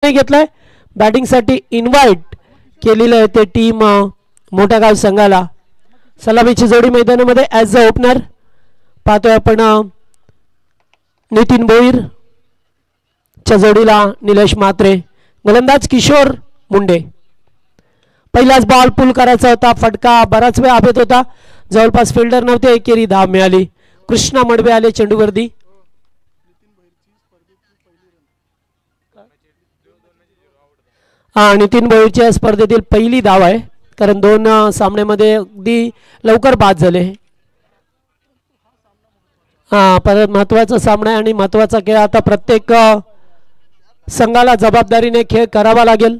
घेतलाय बॅटिंग साठी इन्व्हाइट केलेलं आहे ते टीम मोठा गाव संघाला. सलामीची जोडी मैदानामध्ये ॲज अ ओपनर पाहतोय आपण नितीन भोईर च्या जोडीला निलेश म्हात्रे, गोलंदाज किशोर मुंडे. पहिलाच बॉल पुल करायचा होता, फटका बराच वेळ आभेत होता, जवळपास फिल्डर नव्हते, एकेरी धाव मिळाली. कृष्णा मडबे आले चेंडूवरती. नितीन भोईरच्या स्पर्धेतील पहिली धाव आहे, कारण 2 सामन्यामध्ये अगदी लवकर बाद झाले. परत महत्वाचा सामना आहे आणि महत्वाचा खेळ. आता प्रत्येक संघाला जबाबदारीने खेळ करावा लागेल.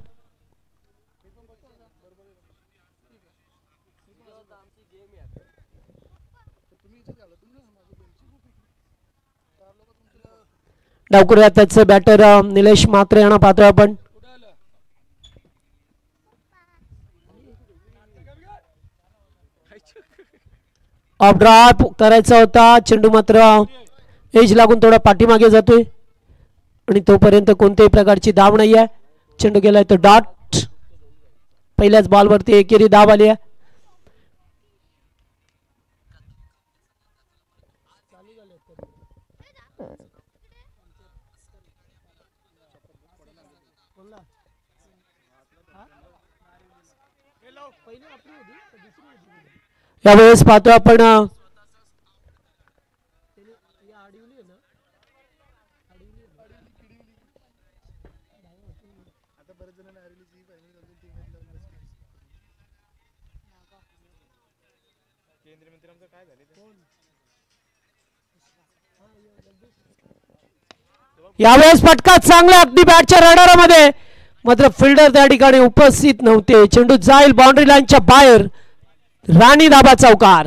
डावकुऱ्या त्याचे बॅटर निलेश म्हात्रे यांना पाहतोय आपण. ऑफ ड्रॉप करायचा होता, चेंडू मात्र एज लागून थोडा पाठीमागे जातोय आणि तोपर्यंत कोणत्याही प्रकारची धाव नाही आहे. चेंडू गेलाय तो डॉट. पहिल्याच बॉलवरती एकेरी धाव आली आहे. यावेळेस पाहतो आपण यावेळेस फटका चांगला अगदी बॅटच्या रडारामध्ये, मात्र फिल्डर त्या ठिकाणी उपस्थित नव्हते. चेंडू जाईल बाउंड्री लाईनच्या बाहेर. राणी दाबा चौकार.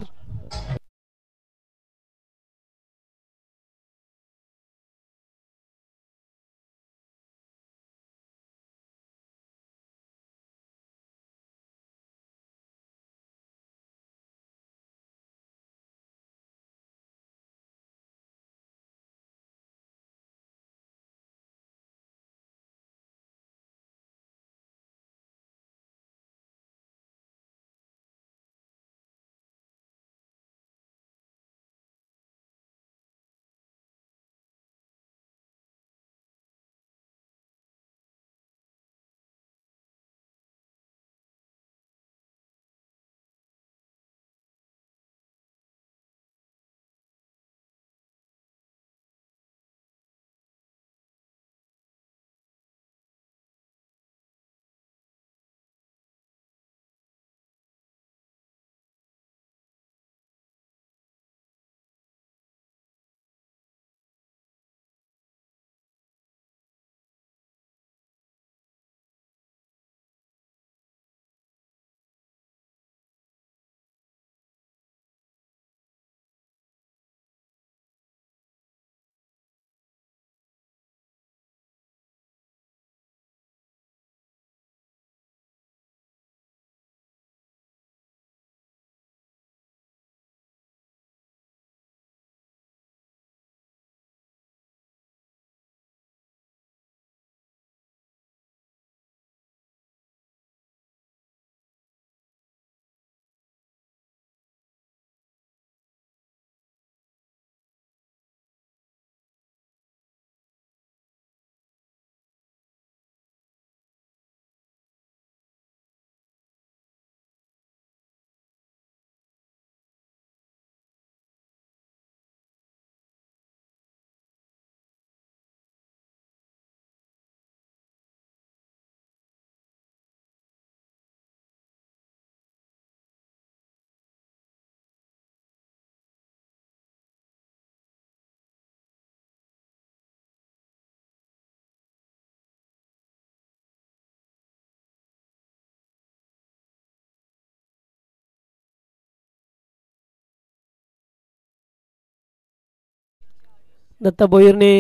दत्ता भोईरने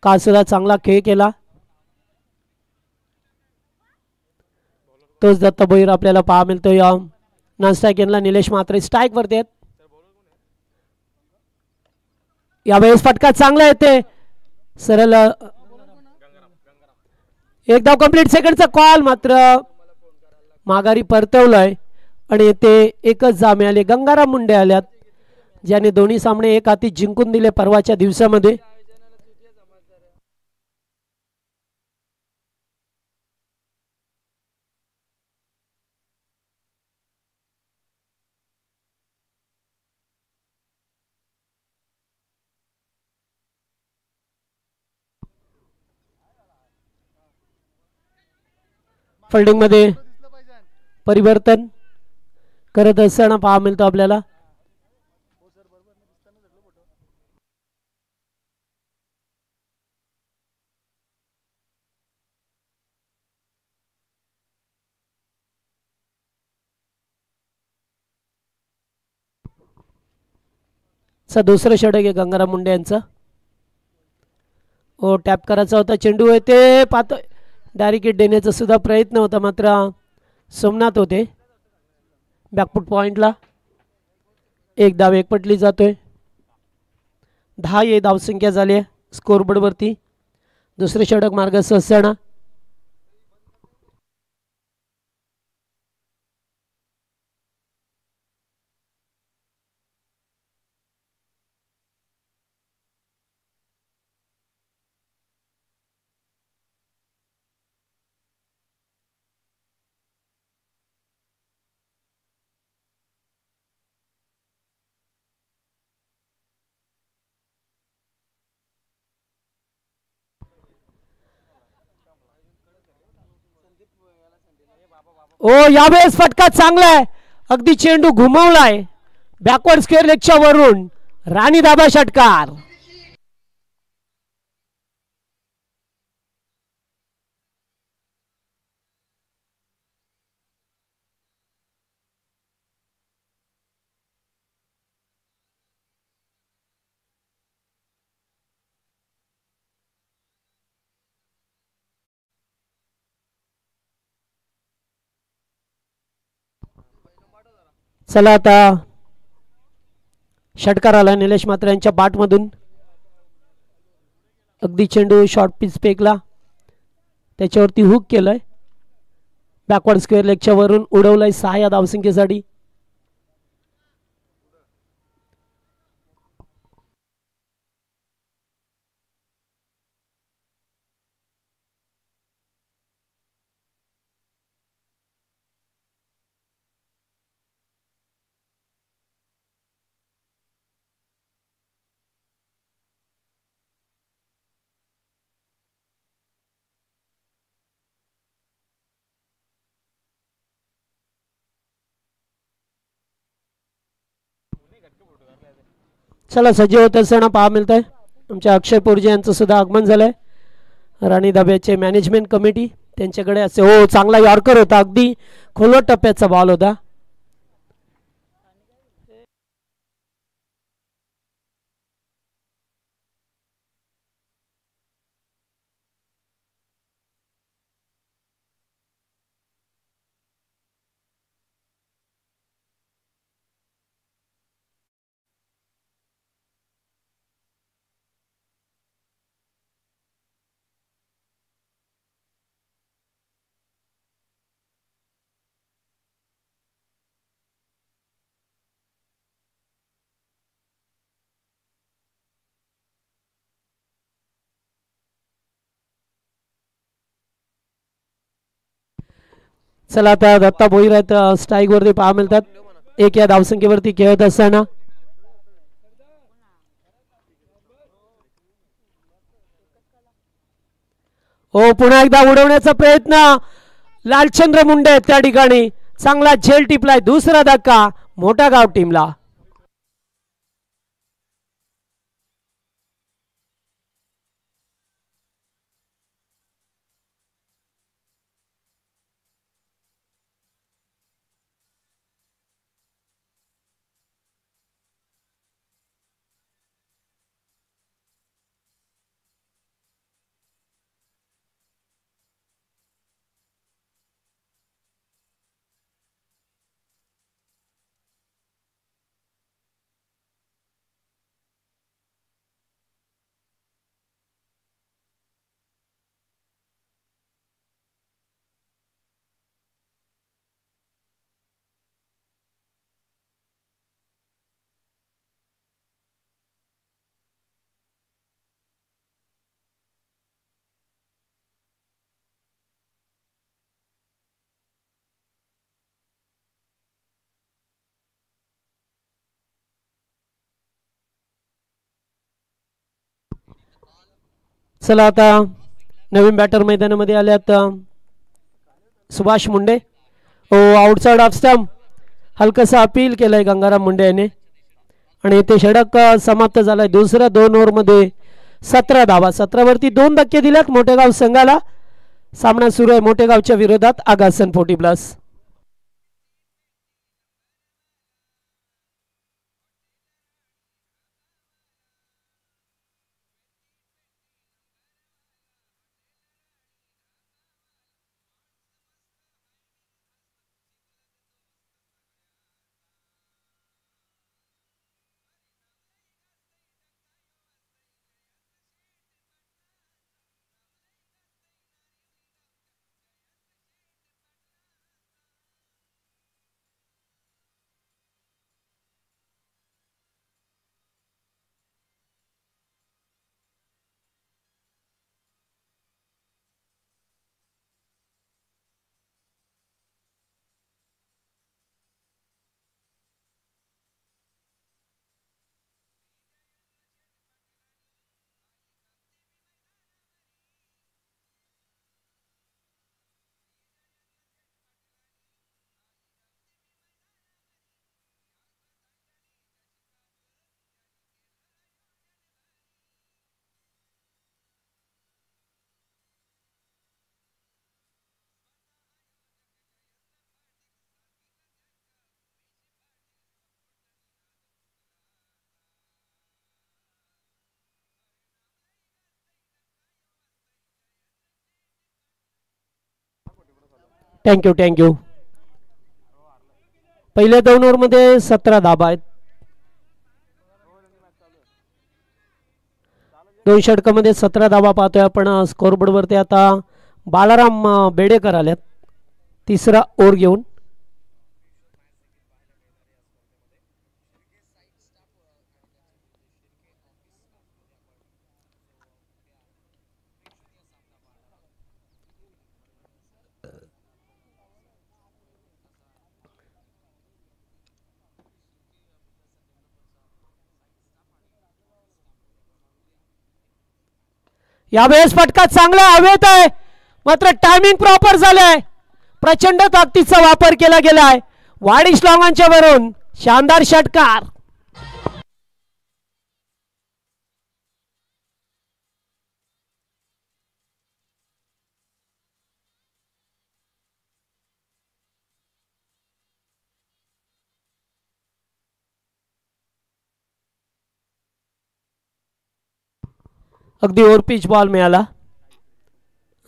काल सुद्धा चांगला खेळ केला. तोच दत्ता भोईर आपल्याला पाहा मिळतोय. नॉन स्ट्राईक यांना निलेश म्हात्रे स्ट्राईक वरती आहेत. यावेळेस फटका चांगला येते, सरळ एक धाव कंप्लीट. सेकंडचा कॉल मात्र माघारी परतवलाय आणि ते एकच जामे आले. गंगाराम मुंडे आल्यात ज्याने दोन्ही सामने एक हाती जिंकून दिले परवाच्या दिवसामध्ये. फिल्डिंग मध्ये परिवर्तन करत असताना पाहा मिळतो आपल्याला. दुसरं षटक आहे गंगाराम मुंडे यांचं. ओ टॅप करायचा होता चेंडू आहे ते पाहतोय. डायरेक्ट हिट देण्याचा सुद्धा प्रयत्न होता मात्र सोमनाथ होते बॅकफुट पॉइंटला. एक धाव एक पटली जातोय. 10 ये धावसंख्या झाली आहे स्कोरबोर्डवरती. दुसरे षटक मार्गस्थ असताना ओ यावेळेस फटका चांगला आहे. अगदी चेंडू घुमवलाय बॅकवर्ड स्क्वेअर लेगच्या वरून. राणी दाबा षटकार. चला आता षटकार आला निलेश मात्र यांच्या बॅटमधून. अगदी चेंडू शॉर्ट पिच फेकला त्याच्यावरती हुक केलंय. बॅकवर्ड स्क्वेअर लेगच्या वरून उडवलंय 6 या धावसंख्येसाठी. चला सज्ज होत असताना पहा मिळत आहे आमच्या अक्षय पोरजे यांचं सुद्धा आगमन झालंय. राणी दाब्याचे मॅनेजमेंट कमिटी त्यांच्याकडे असे. हो चांगला यॉर्कर होता. अगदी खोलवर टप्प्याचा बॉल होता. चला आता दत्ता भोईर आहेत स्ट्राईक वरती पहा मिळतात. 1 या धावसंख्येवरती खेळत असताना हो पुन्हा एकदा उडवण्याचा प्रयत्न. लालचंद्र मुंडे त्या ठिकाणी चांगला झेल टिपलाय. दुसरा धक्का मोठा गाव टीमला. चला आता नवीन बॅटर मैदानामध्ये आल्यात सुभाष मुंडे. ओ आउटसाइड ऑफ स्टंप, हलकसा अपील केलंय गंगाराम मुंडे याने आणि ते षटक समाप्त झालाय. दुसऱ्या 2 ओव्हरमध्ये 17 धावा, 17 वरती 2 धक्के दिलेत मोठेगाव संघाला. सामना सुरू आहे मोठेगावच्या विरोधात आगासन 40+. थँक्यू. पहिल्या 2 ओव्हरमध्ये 17 धाबा आहेत. 2 षटकामध्ये 17 धाबा पाहतोय आपण स्कोरबोर्ड वरती. आता बालाराम बेडेकर आल्यात तिसरा ओव्हर घेऊन. यावेळेस फटका चांगला हवेत आहे, मात्र टायमिंग प्रॉपर झालाय. प्रचंड ताकदीचा वापर केला गेलाय वाडिश लॉंगांच्या वरून. शानदार षटकार. अगदी ओव्हर पिच बॉल मिळाला.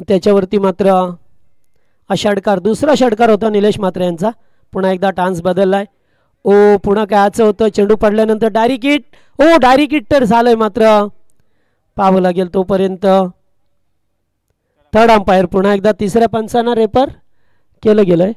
त्याच्यावरती मात्र षटकार, दुसरा षटकार होता निलेश म्हात्रे यांचा. पुन्हा एकदा टान्स बदललाय. ओ पुन्हा कायचं होतं, चेंडू पडल्यानंतर डायरेक्ट हिट. ओ डायरेक्ट हिट तर झालंय, मात्र पाहावं लागेल तोपर्यंत. थर्ड अंपायर पुन्हा एकदा तिसऱ्या पंचांना रेफर केलं गेलंय.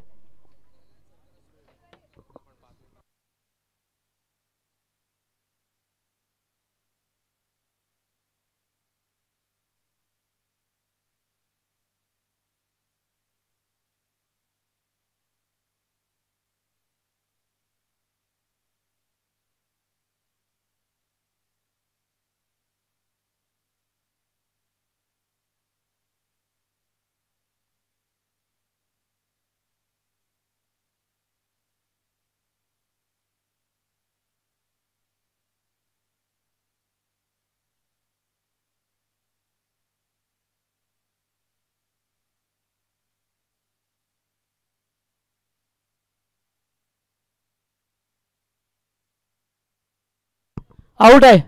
आउट आहे.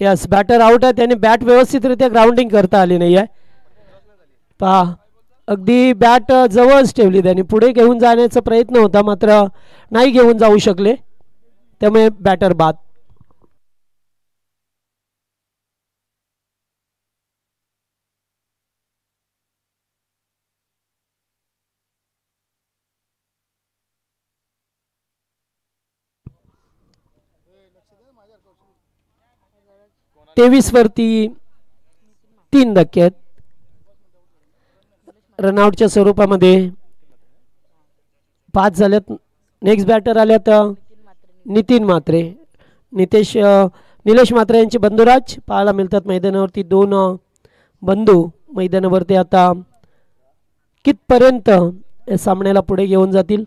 यस, बॅटर आउट आहे. त्याने बॅट व्यवस्थितरित्या ग्राउंडिंग करता आली नाही आहे. पहा, अगदी बॅट जवळच ठेवली त्यांनी. पुढे घेऊन जाण्याचा प्रयत्न होता, मात्र नाही घेऊन जाऊ शकले, त्यामुळे बॅटर बाद. तेवीस वरती 3 धक्के आहेत. रनआउटच्या स्वरूपामध्ये 5 झाल्यात. नेक्स्ट बॅटर आल्यात नितीन म्हात्रे. निलेश म्हात्रे यांचे बंधुराज पाहायला मिळतात मैदानावरती. 2 बंधू मैदानावरती आता कितपर्यंत या सामन्याला पुढे घेऊन जातील.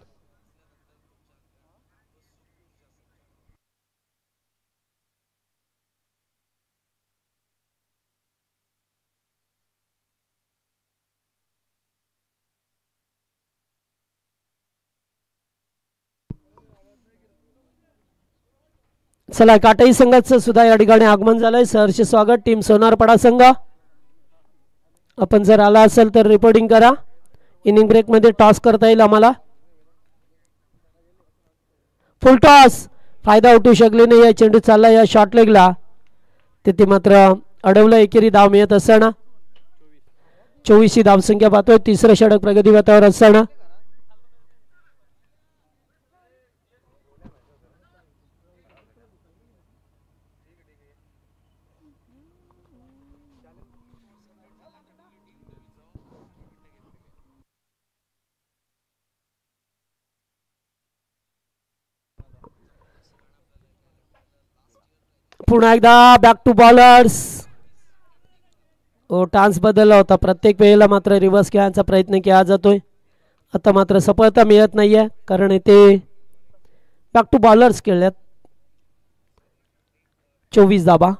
चला काटाई संघाचं सुद्धा या ठिकाणी आगमन झालंय. सहर्ष स्वागत टीम सोनारपाडा संघ. आपण जर आला असेल तर रिपोर्टिंग करा. इनिंग ब्रेक मध्ये टॉस करता येईल आम्हाला. फुल टॉस फायदा उठू शकले नाही. या चेंडू चालला या शॉर्ट लेगला. तिथे मात्र अडवलं. एकेरी धाव मिळत असताना 24 ही धावसंख्या पाहतोय. तिसरं षटक प्रगती पथावर असताना पुन्हा एकदा बॅक टू बॉलर्स. टान्स बदलला होता. प्रत्येक वेळेला मात्र रिव्हर्स खेळण्याचा प्रयत्न केला जातोय. आता मात्र सफलता मिळत नाहीये कारण इथे बॅक टू बॉलर्स खेळल्यात. 24 धाबा.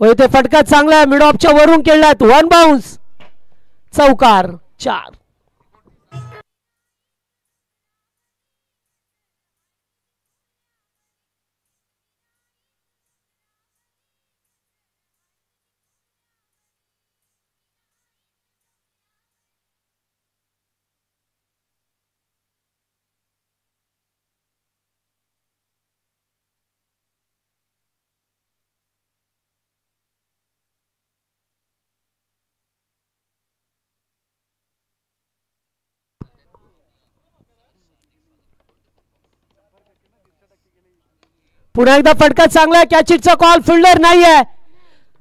इथे फटका चांगला मिड ऑफच्या वरून खेळल्यात. 1 बाउन्स. चौकार 4. पुन्हा एकदा फटका चांगला. कॅचिटचा कॉल. फिल्डर नाहीये.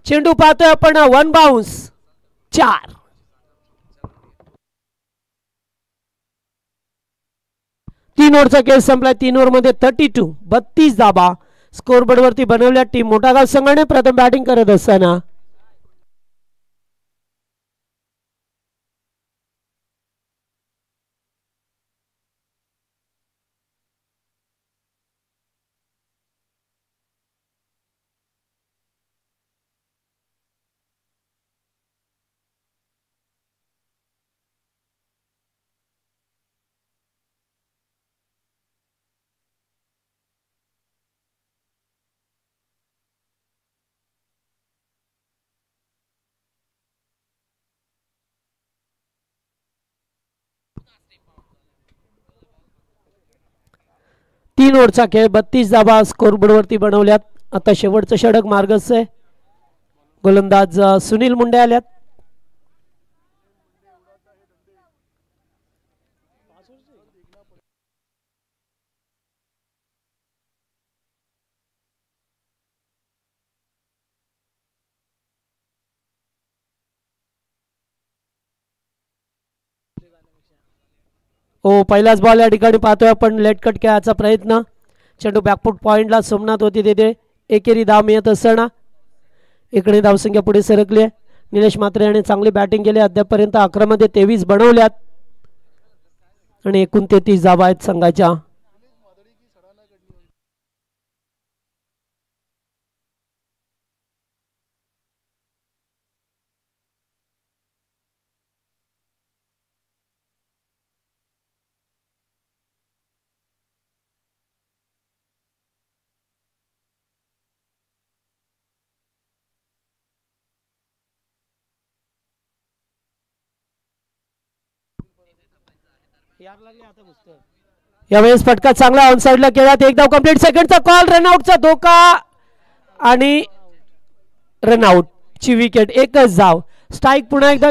चेंडू पाहतोय आपण. 1 बाउन्स 4. 3 ओव्हरचा खेळ संपलाय. 3 ओव्हर मध्ये 32 धाबा स्कोरबोर्ड वरती बनवल्या टीम मोठागाव संघाने. प्रथम बॅटिंग करत असताना तीन ओव्हरचा खेळ 32 धाबा स्कोरबोर्ड वरती बनवल्यात. आता शेवटचं षटक मार्गस्थ आहे. गोलंदाज सुनील मुंडे आल्यात. पहिलाच बॉल या ठिकाणी पाहतोय आपण. लेट कट खेळायचा प्रयत्न. चेंडू बॅकफूट पॉइंटला सोमनाथ होती. तिथे एकेरी धाव मिळत असताना इकडे धावसंख्या पुढे सरकली आहे. निलेश मात्रे याने चांगली बॅटिंग केली. अद्यापपर्यंत 11 मध्ये 23 बनवल्यात आणि एकूण 33 धावा आहेत संघाच्या. यावेळेस फटका चांगला ऑन साइडला केला. एक धाव कंप्लीट. सेकंडचा कॉल. रनआउटचा धोका आणि रनआउट ची विकेट. एकच धाव. स्ट्राईक पुन्हा एकदा.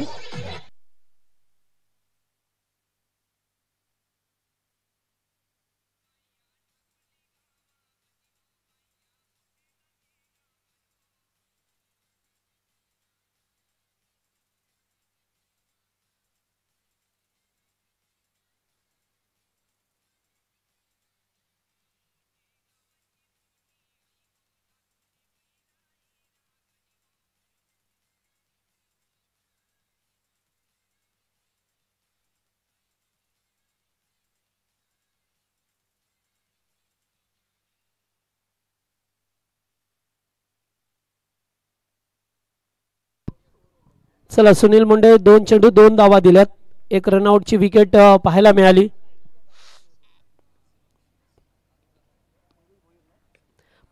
चला सुनील मुंडे 2 चेंडू 2 धावा दिल्यात. एक रनआउटची विकेट पाहायला मिळाली.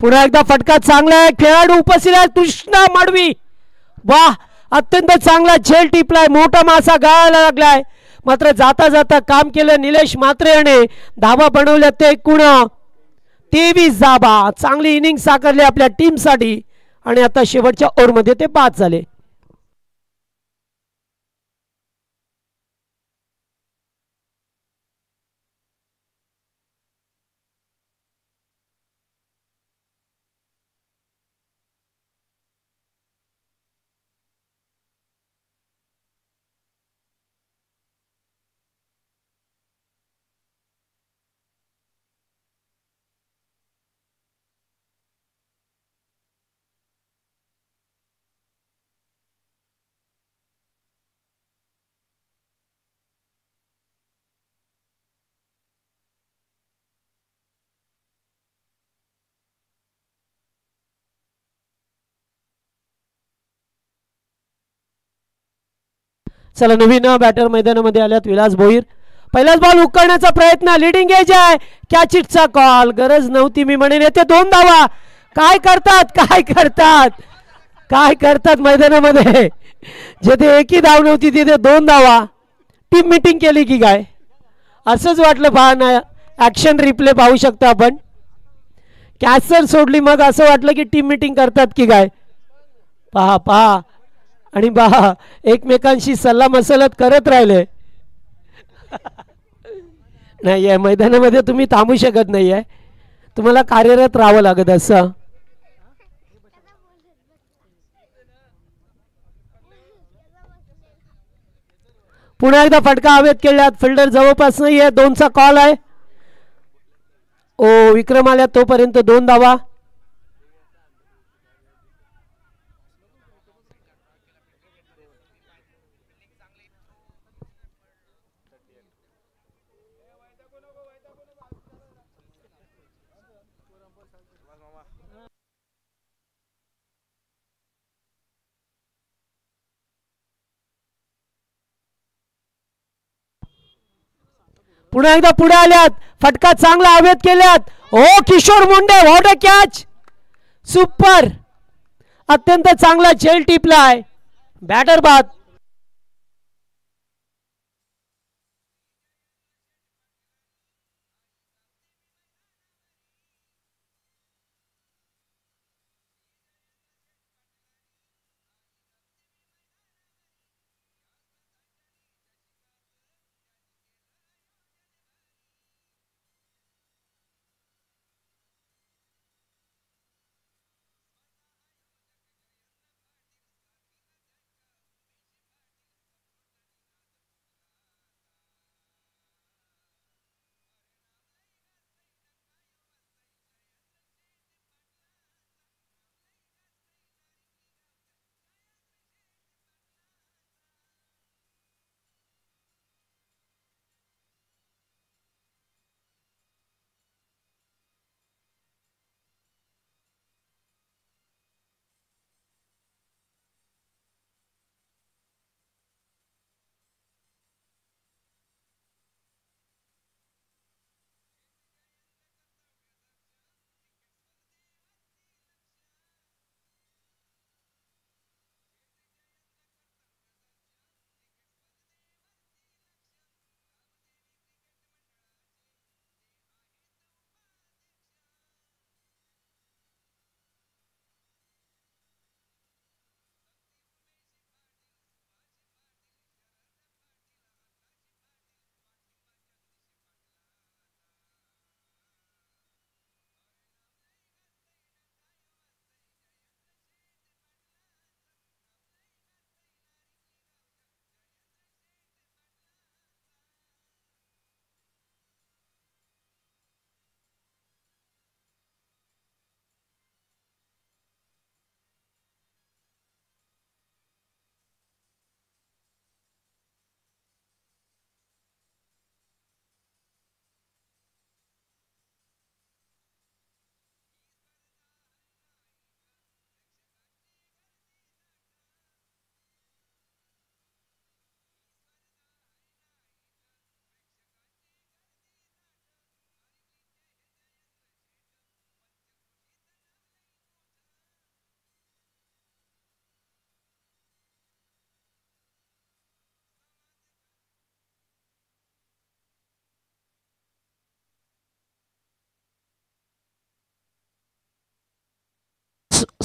पुन्हा एकदा फटका चांगला आहे. खेळाडू उपस्थित आहे कृष्णा माडवी. वाह, अत्यंत चांगला झेल टिपलाय. मोठा मासा गाळायला लागलाय. मात्र जाता जाता काम केलं निलेश म्हात्रे याने. धावा बनवल्या ते एकूण 23 धावा. चांगली इनिंग साकारली आपल्या टीमसाठी आणि आता शेवटच्या ओव्हरमध्ये ते 5 झाले. चला नवीन बॅटर मैदानामध्ये आल्यात विलास भोईर. पहिलाच बॉल उकळण्याचा प्रयत्न. लिडिंग एज आहे. कॅच इटचा कॉल. गरज नव्हती मी म्हणेन. येते 2 धावा. काय करतात काय करतात काय करतात मैदानामध्ये. जिथे एकही धाव नव्हती तिथे 2 धावा. टीम मीटिंग केली की काय असंच वाटलं. पहा ना, ॲक्शन रिप्ले पाहू शकता आपण. कॅचर सोडली मग असं वाटलं की टीम मीटिंग करतात की काय. पहा पहा आणि पहा एकमेकांशी सल्ला मसलत करत राहिले. नाही या मैदानामध्ये तुम्ही थांबू शकत नाही आहे. तुम्हाला कार्यरत राहावं लागत असं. पुन्हा एकदा फटका हवेत केल्यात. फिल्डर जवळपास नाही आहे. 2चा कॉल आहे. ओ विक्रम आल्या तोपर्यंत 2 धावा. पुन्हा एकदा पुढे आल्यात. फटका चांगला हवेत केल्यात. Oh Kishor Munde what a catch. Super. अत्यंत चांगला झेल टिपलाय. बॅटर बाद.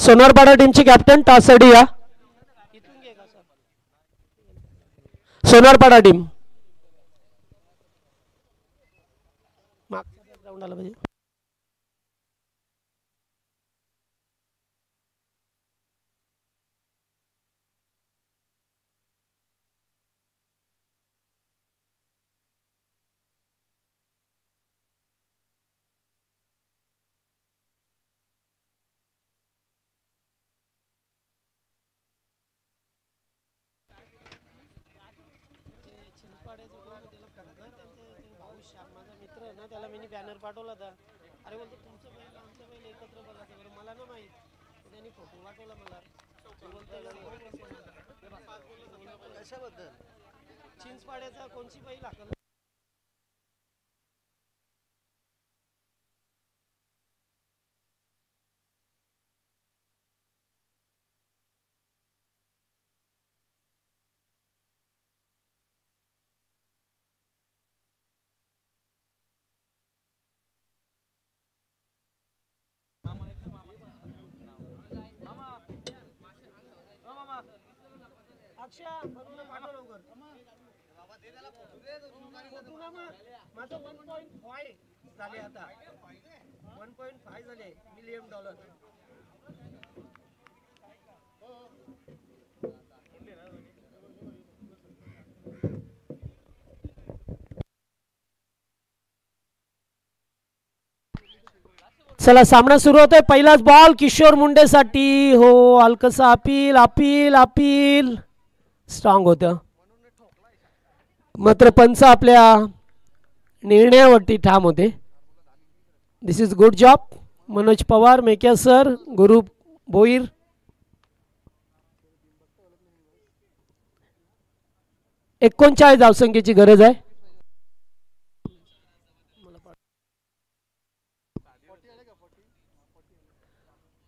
सोनारपाडा टीमचे कॅप्टन टासडी या. सोनारपाडा टीम त्याला मी बॅनर पाठवला होता. अरे बोलतो तुमचं बैल आमचं बैल एकत्र बघायचं बरं मला ना माहित त्यांनी फोटो पाठवला मला. कशाबद्दल चिंचपाड्याचा कोणची बैल हाकल. माझं 1.5 झाले आता 1.5 झाले $1 मिलियन. चला सामना सुरू होतोय. पहिलाच बॉल किशोर मुंडेसाठी. हो हलकसा अपील अपील अपील स्ट्रॉंग होतं मात्र पंच आपल्या निर्णयावरती ठाम होते. This is good job Manoj Pawar, मेक्या सर, गुरु भोईर. एकोणचाळीस धावसंख्येची गरज आहे.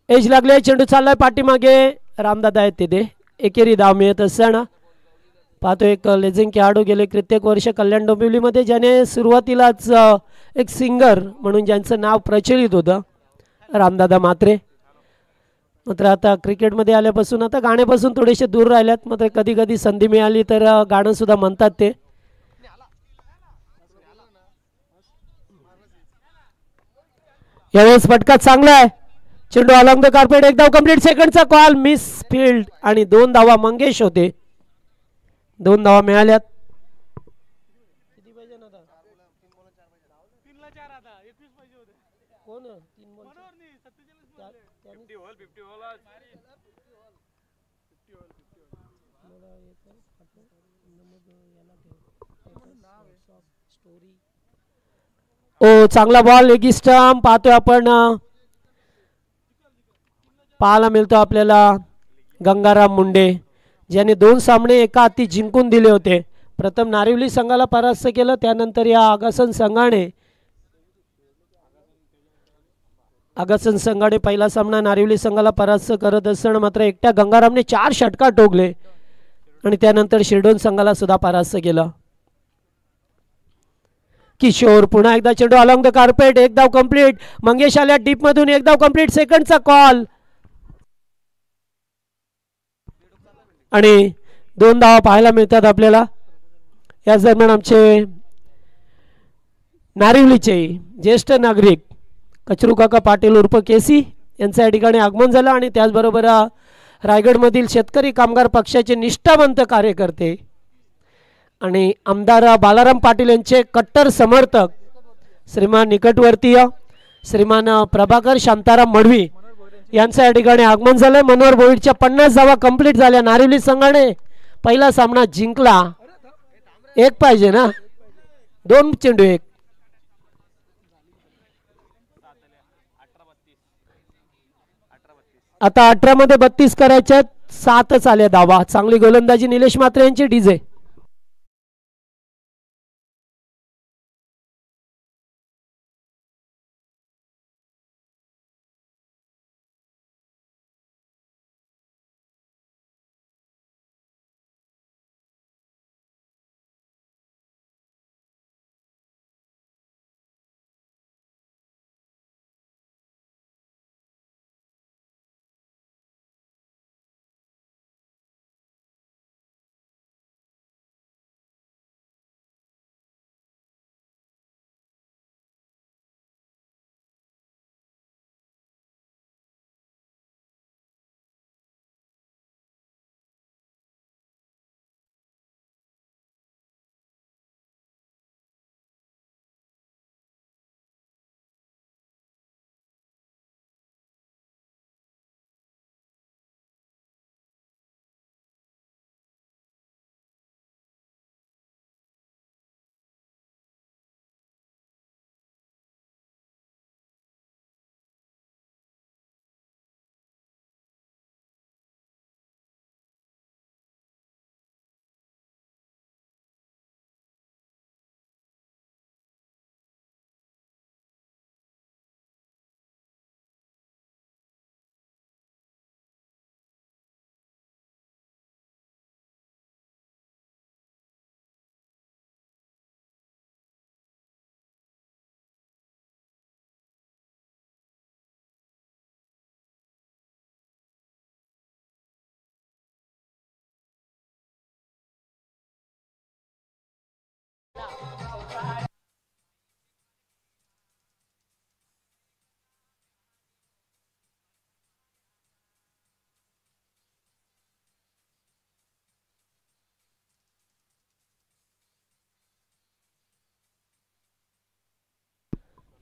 एज लागले, चेंडू चाललाय पाठीमागे. रामदादा आहेत तिथे. एकेरी धाव मिळत असताना पाहतो एक लेझिंग खेळाडू गेले कित्येक वर्ष कल्याण डोंबिवलीमध्ये ज्याने सुरुवातीलाच एक सिंगर म्हणून ज्यांचं नाव प्रचलित होतं रामदादा म्हात्रे. मात्र आता क्रिकेटमध्ये आल्यापासून आता गाण्यापासून थोडेसे दूर राहिल्यात. मात्र कधी कधी संधी मिळाली तर गाणं सुद्धा म्हणतात ते. यावेळेस फटका चांगला आहे. चेंडू अलॉंग द कार्पेट. एक धाव कंप्लीट. सेकंडचा कॉल मिस फील्ड आणि 2 धावा मंगेश होते. 2 धावा मिळाल्यात. ओ चांगला बॉल लेगी स्टंप पाहतोय आपण. पाहायला मिळतो आपल्याला गंगाराम मुंडे ज्याने 2 सामने एका हाती जिंकून दिले होते. प्रथम नारिवली संघाला परास्त केलं, त्यानंतर या आगासन संघाने पहिला सामना नारिवली संघाला परास्त करत असताना मात्र एकट्या गंगारामने 4 षटकार ठोकले आणि त्यानंतर शिरडोन संघाला सुद्धा परास्त केलं. किशोर पुन्हा एकदा चेंडू अलॉंग द कार्पेट. एक धाव कंप्लीट. मंगेश आल्या डीप मधून. एक धाव कंप्लीट. सेकंडचा कॉल आणि 2 धावा पाहायला मिळतात आपल्याला. याच दरम्यान आमचे नारिवलीचे ज्येष्ठ नागरिक कचरू काका पाटील उर्फ केसी यांचं या ठिकाणी आगमन झालं आणि त्याचबरोबर रायगडमधील शेतकरी कामगार पक्षाचे निष्ठावंत कार्यकर्ते आणि आमदार बालाराम पाटील यांचे कट्टर समर्थक श्रीमान निकटवर्तीय श्रीमान प्रभाकर शांताराम मडवी यांचं या ठिकाणी आगमन झालंय. मनोहर भोईरच्या 50 धावा कंप्लीट झाल्या. नारिवली संघाने पहिला सामना जिंकला. एक पाहिजे ना, 2 चेंडू 1. आता 18 मध्ये 32 करायच्या. 7च आल्या धावा. चांगली गोलंदाजी निलेश म्हात्रे यांची. डीजे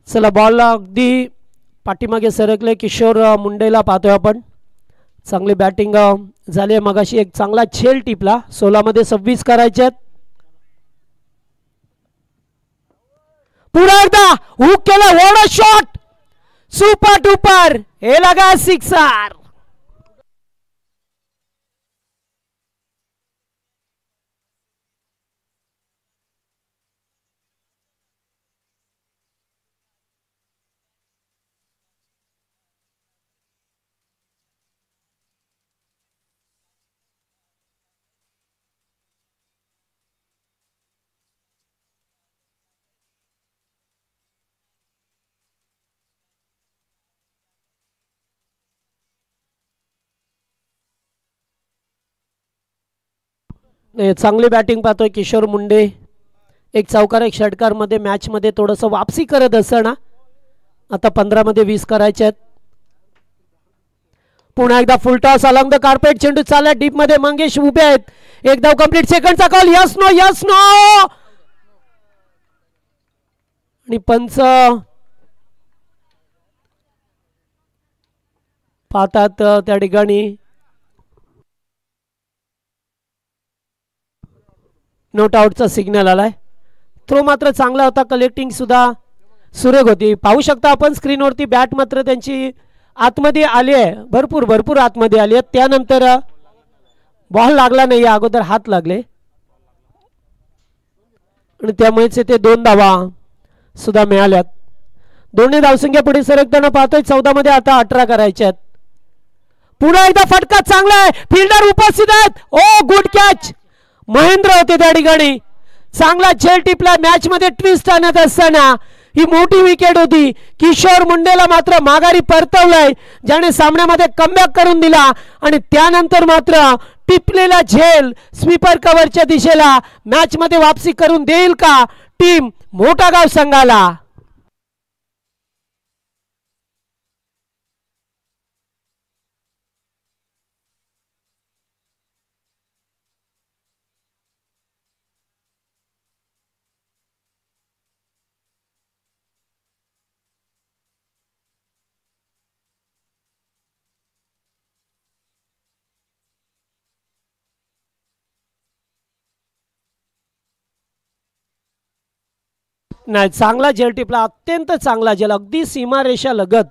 चला बॉल अगदी पाठीमागे सरकले किशोर मुंडेला पाहतोय आपण. चांगली बॅटिंग झाली आहे. मगाशी एक चांगला झेल टिपला. 16 मध्ये 26 करायचे आहेत. पुन्हा एकदा हुक केला. What a shot. Super duper. हे लगा सिक्सर. चांगली बॅटिंग पाहतोय किशोर मुंडे. एक चौकार एक षटकार मध्ये मॅच मध्ये थोडंसं वापसी करत असताना आता 15 मध्ये 20 करायचे आहेत. पुन्हा एकदा full toss along the carpet. चेंडू चालला डीप मध्ये. मंगेश उभे आहेत. एक धाव कंप्लीट. सेकंडचा call. Yes no yes no. आणि पंच पाहतात त्या ठिकाणी नोट आउटचा सिग्नल आलाय. थ्रो मात्र चांगला होता. कलेक्टिंग सुद्धा सुरेख होती. पाहू शकता आपण स्क्रीनवरती. बॅट मात्र त्यांची आतमध्ये आली आहे. भरपूर भरपूर आतमध्ये आली आहे. त्यानंतर बॉल लागला नाही. अगोदर हात लागले आणि त्यामुळेच ते 2 धावा सुद्धा मिळाल्यात. दोन्ही धावसंख्या पुढे सरकताना पाहतोय. 14 मध्ये आता 18 करायचे आहेत. पुन्हा एकदा फटका चांगला आहे. फिल्डर उपस्थित आहेत. ओ गुड कॅच. महेंद्र होते त्या ठिकाणी. चांगला झेल टिपला. मॅच मध्ये ट्विस्ट आणत असताना ही मोठी विकेट होती. किशोर मुंडेला मात्र माघारी परतवलंय, ज्याने सामन्यामध्ये कमबॅक करून दिला. आणि त्यानंतर मात्र टिपलेला झेल स्वीपर कव्हरच्या दिशेला मॅच मध्ये वापसी करून देईल का टीम मोठागाव संघाला. नाही, चांगला झेल टिपला. अत्यंत चांगला झेल. अगदी सीमारेषा लगत.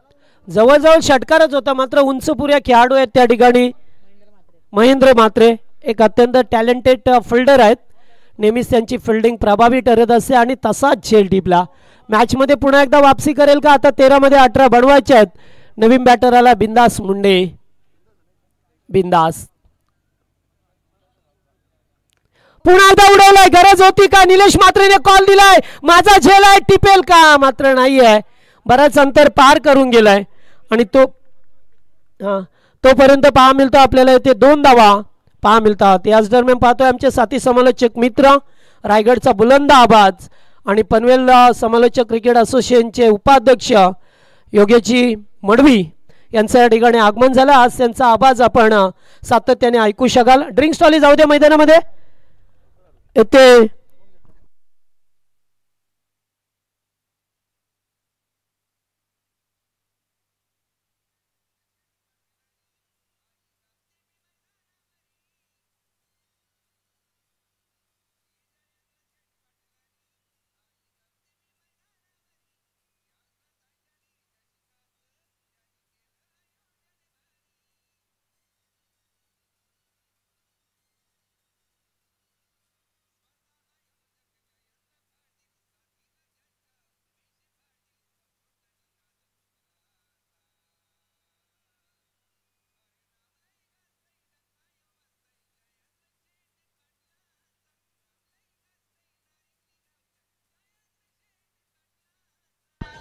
जवळजवळ षटकारच होता. मात्र उंचपुऱ्या खेळाडू आहेत त्या ठिकाणी. महेंद्र म्हात्रे एक अत्यंत टॅलेंटेड फिल्डर आहेत. नेहमीच त्यांची फिल्डिंग प्रभावी ठरत असते आणि तसाच झेल टिपला. मॅच मध्ये पुन्हा एकदा वापसी करेल का. आता 13 मध्ये 18 बनवायचे आहेत. नवीन बॅटर आला बिंदास मुंडे. बिंदास पुन्हा एकदा उडवलाय. गरज होती का. निलेश म्हात्रेने कॉल दिलाय. माझा झेल आहे. टिपेल का. मात्र नाही आहे. बराच अंतर पार करून गेलाय आणि तोपर्यंत पहा मिळतो आपल्याला इथे 2 धावा पहा मिळतात. याच दरम्यान पाहतोय आमचे साथी समालोचक मित्र रायगडचा बुलंद आवाज आणि पनवेल समालोचक क्रिकेट असोसिएशनचे उपाध्यक्ष योगेशजी मडवी यांचं या ठिकाणी आगमन झालं. आज त्यांचा आवाज आपण सातत्याने ऐकू शकाल. ड्रिंक स्टॉल जाऊ द्या मैदानामध्ये. येथे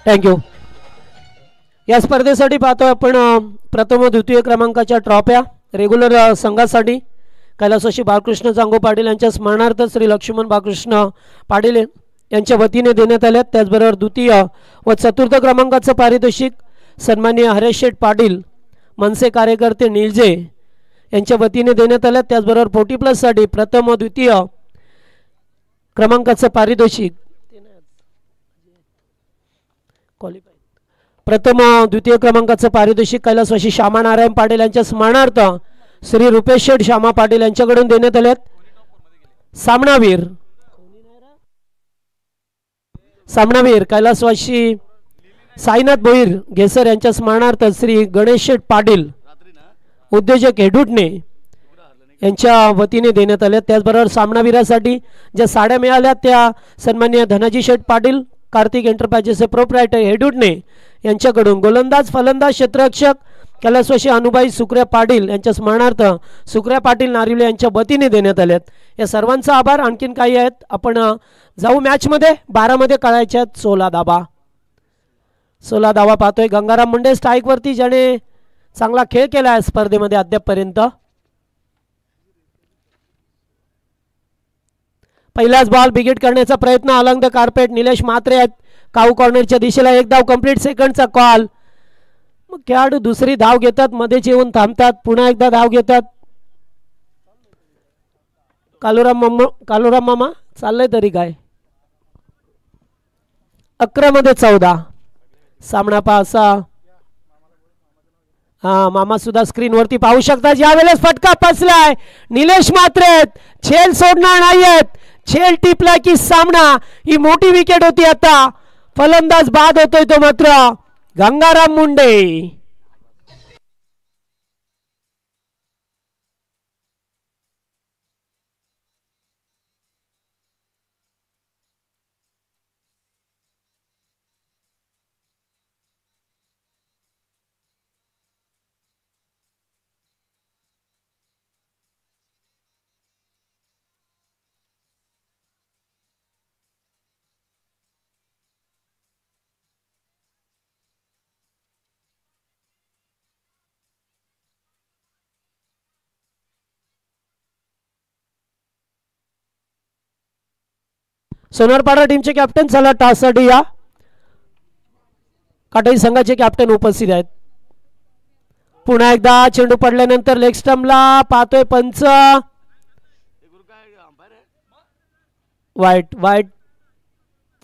थँक्यू. या स्पर्धेसाठी पाहतो आपण प्रथम व द्वितीय क्रमांकाच्या ट्रॉफ्या रेग्युलर संघासाठी कैलासवासी बाळकृष्ण चांगो पाटील यांच्या स्मरणार्थ श्री लक्ष्मण बाळकृष्ण पाटील यांच्या वतीने देण्यात आले. त्याचबरोबर द्वितीय व चतुर्थ क्रमांकाचं पारितोषिक सन्माननीय हरेश शेठ पाटील मनसे कार्यकर्ते निलजे यांच्या वतीने देण्यात आले. त्याचबरोबर 40+ साठी प्रथम व द्वितीय क्रमांकाचं पारितोषिक क्वालिफाय प्रथम द्वितीय क्रमांकाचं पारितोषिक कैलासवासी श्यामा नारायण पाटील यांच्या स्मरणार्थ श्री रुपेश शेठ श्यामा पाटील यांच्याकडून देण्यात आले. सामनावीर कैलासवासी साईनाथ भोईर घेसर यांच्या स्मरणार्थ श्री गणेश शेठ पाटील उद्योजक हेडुटणे यांच्या वतीने देण्यात आल्या. त्याचबरोबर सामनावीरासाठी ज्या साड्या मिळाल्या त्या सन्माननीय धनाजी शेठ पाटील कार्तिक एंटरप्राइजेसचे प्रोप्रायटर हेडुटणे यांच्याकडून गोलंदाज फलंदाज क्षेत्ररक्षक कैलासवासी अनुबाई सुक्रिया पाटील यांच्या स्मरणार्थ सुक्रिया पाटील नारिवले यांच्या वतीने देण्यात आल्यात. या सर्वांचा आभार. आणखीन काही आहेत आपण जाऊ मॅचमध्ये. 12 मध्ये कळायच्या 16 धावा पाहतोय. गंगाराम मुंडे स्ट्राईकवरती ज्याने चांगला खेळ केला आहे स्पर्धेमध्ये अद्यापपर्यंत. पहिलाच बॉल बिगेट करण्याचा प्रयत्न अलंग द कार्पेट निलेश म्हात्रे आहेत काऊ कॉर्नरच्या दिशेला. एक धाव कंप्लीट. सेकंडचा कॉल. मग खेळाडू दुसरी धाव घेतात मध्येच येऊन थांबतात पुन्हा एकदा धाव घेतात. कालुराम मामा चाललंय तरी काय. 11 मध्ये 14 सामना पासा. मामा सुद्धा स्क्रीनवरती पाहू शकता. ज्यावेळेस फटका पसलाय निलेश म्हात्रे छेल सोडणार नाहीयेत. छेल टिपला की सामना. ही मोठी विकेट होती. आता फलंदाज बाद होतोय तो मात्र गंगाराम मुंडे. सोनारपाडा टीमचे कॅप्टन चला टाससाठी या. काटाई संघाचे कॅप्टन उपस्थित आहेत. पुन्हा एकदा चेंडू पडल्यानंतर लेग स्टंपला पाहतोय पंच. वाईट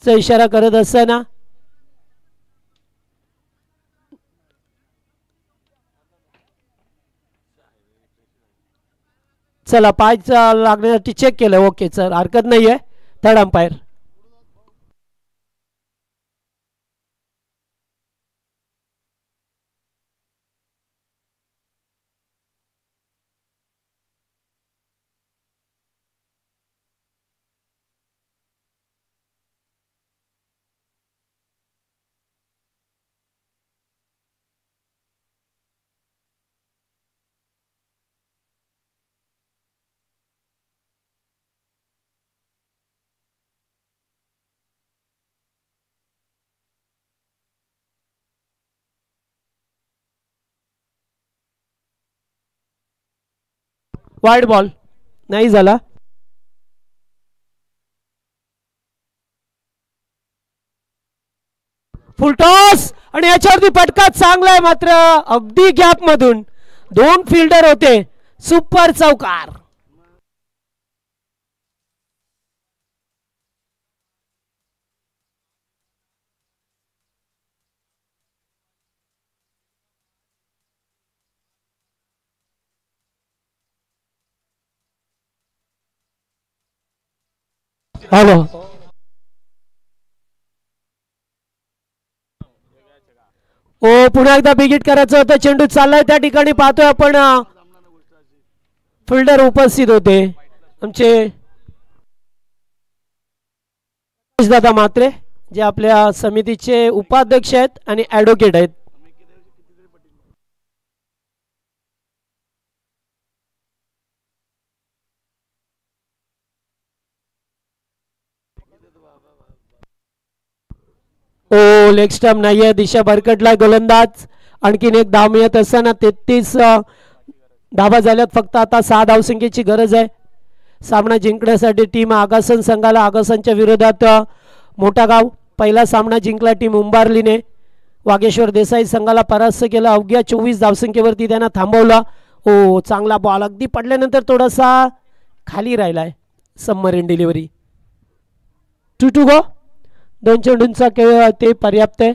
चा इशारा करत असताना चला पाय लागण्यासाठी चेक केलं. ओके सर हरकत नाहीये. Third umpire. वाईड बॉल नाही झाला. फुलटॉस आणि याच्यावरती फटका चांगला आहे मात्र अगदी गॅप मधून 2 फिल्डर होते. सुपर चौकार. हॅलो ओ पुन्हा एकदा बिगिट करायचं होतं. चेंडू चाललाय त्या ठिकाणी पाहतोय आपण फिल्डर उपस्थित होते आमचे दादा म्हात्रे जे आपल्या समितीचे उपाध्यक्ष आहेत आणि ॲडव्होकेट आहेत. ओ लेग स्टंप नाहीये. दिशा भरकटलाय गोलंदाज. आणखीन एक धाव मिळत असताना 33 धावा झाल्यात. फक्त आता 6 धावसंख्येची गरज आहे सामना जिंकण्यासाठी. टीम आगासन संघाला आगासनच्या विरोधात मोठा गाव पहिला सामना जिंकला टीम उंबारलीने. वागेश्वर देसाई संघाला परास्त केला. अवघ्या 24 धावसंख्येवरती त्यांना थांबवला. ओ चांगला बॉल अगदी पडल्यानंतर थोडासा खाली राहिलाय. Submarine delivery. 2 गो. 2 चेंडूंचा खेळ ते पर्याप्त आहे.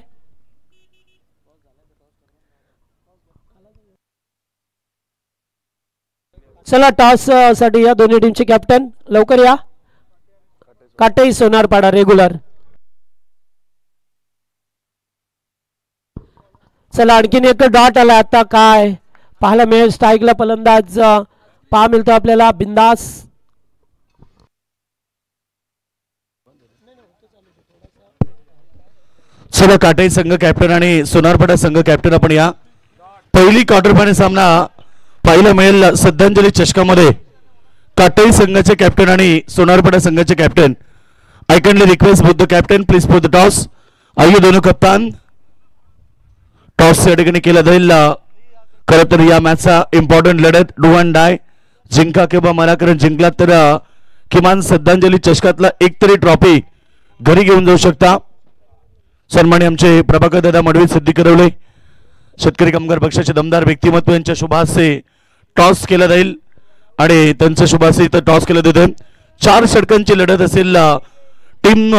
चला टॉस साठी या दोन्ही टीमचे कॅप्टन लवकर या. काटेई सोनारपाडा रेग्युलर. चला आणखीन एक डॉट आला. आता काय पाहायला मिळेल. स्ट्राईकला फलंदाज पहा मिळतो आपल्याला बिंदास. चला काटाई संघ कॅप्टन आणि सोनारपाडा संघ कॅप्टन आपण या. पहिली क्वार्टर फायनल सामना पाहायला मिळेल श्रद्धांजली चषकामध्ये. काटाई संघाचे कॅप्टन आणि सोनारपाडा संघाचे captain. I kindly request both the captain please for the toss. आइए दोनों कप्तान. टॉस या ठिकाणी केला जाईल. खरं तर या मॅचचा इम्पॉर्टंट लढत डू अँड डाय. जिंका किंवा मरा. कारण जिंकला तर किमान श्रद्धांजली चषकातला एक तरी ट्रॉफी घरी घेऊन जाऊ शकता. सन्मानी आमचे प्रभाकर दादा मडवी सिद्धी करवले शेतकरी कामगार पक्षाचे दमदार व्यक्तिमत्व यांच्या शुभाहस्ते टॉस केला जाईल आणि त्यांच्या शुभाहस्ते इथं टॉस केलं जातं. 4 षटकांची लढत असेल टीम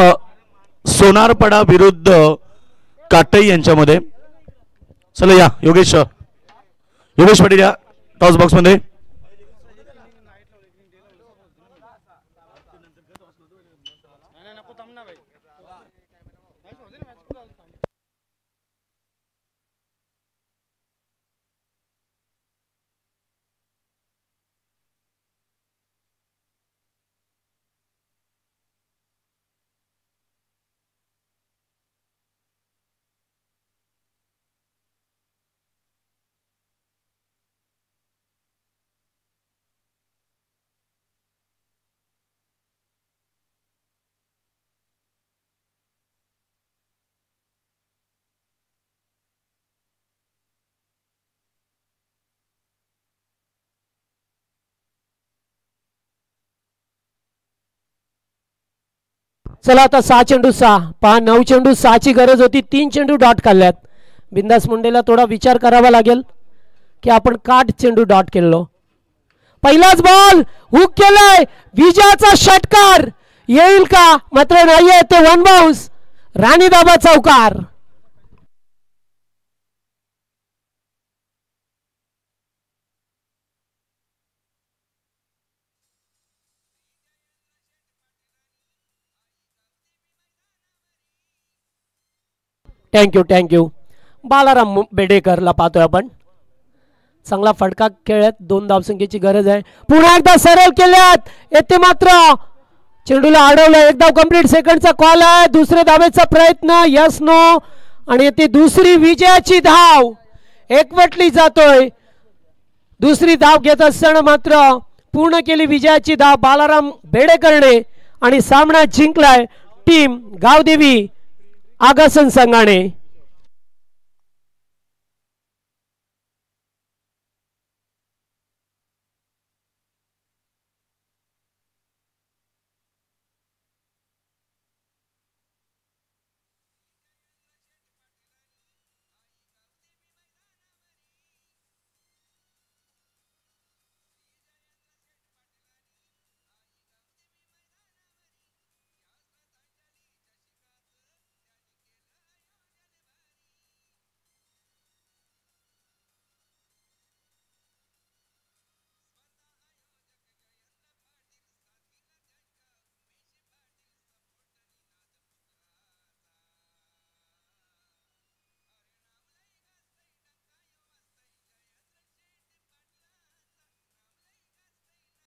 सोनारपाडा विरुद्ध काटाई यांच्यामध्ये. चला या योगेश पाटील या टॉस बॉक्स मध्ये. चला आता 6 चेंडू 6. पहा 9 चेंडू 6 ची गरज होती. 3 चेंडू डॉट काढल्यात. बिंदास मुंडेला थोडा विचार करावा लागेल की आपण 8 चेंडू डॉट केलो. पहिलाच बॉल हुक केलाय. विजयाचा षटकार येईल का? मात्र नाहीये. ते वन बाउन्स. राणी दाबा चौकार. थँक्यू. बालाराम बेडेकरला पाहतोय आपण. चांगला फटका खेळत. 2 धावसंख्येची गरज आहे. पुन्हा एकदा सरळ केल्यात. येथे मात्र चेंडूला अडवलं. एक धाव कंप्लीट. सेकंडचा कॉल आहे. दुसऱ्या धावेचा प्रयत्न. Yes no. आणि येथे दुसरी विजयाची धाव. एकवटली जातोय. दुसरी धाव घेत असताना मात्र पूर्ण केली विजयाची धाव बालाराम बेडेकरने आणि सामना जिंकलाय टीम गावदेवी आगासन संघाने.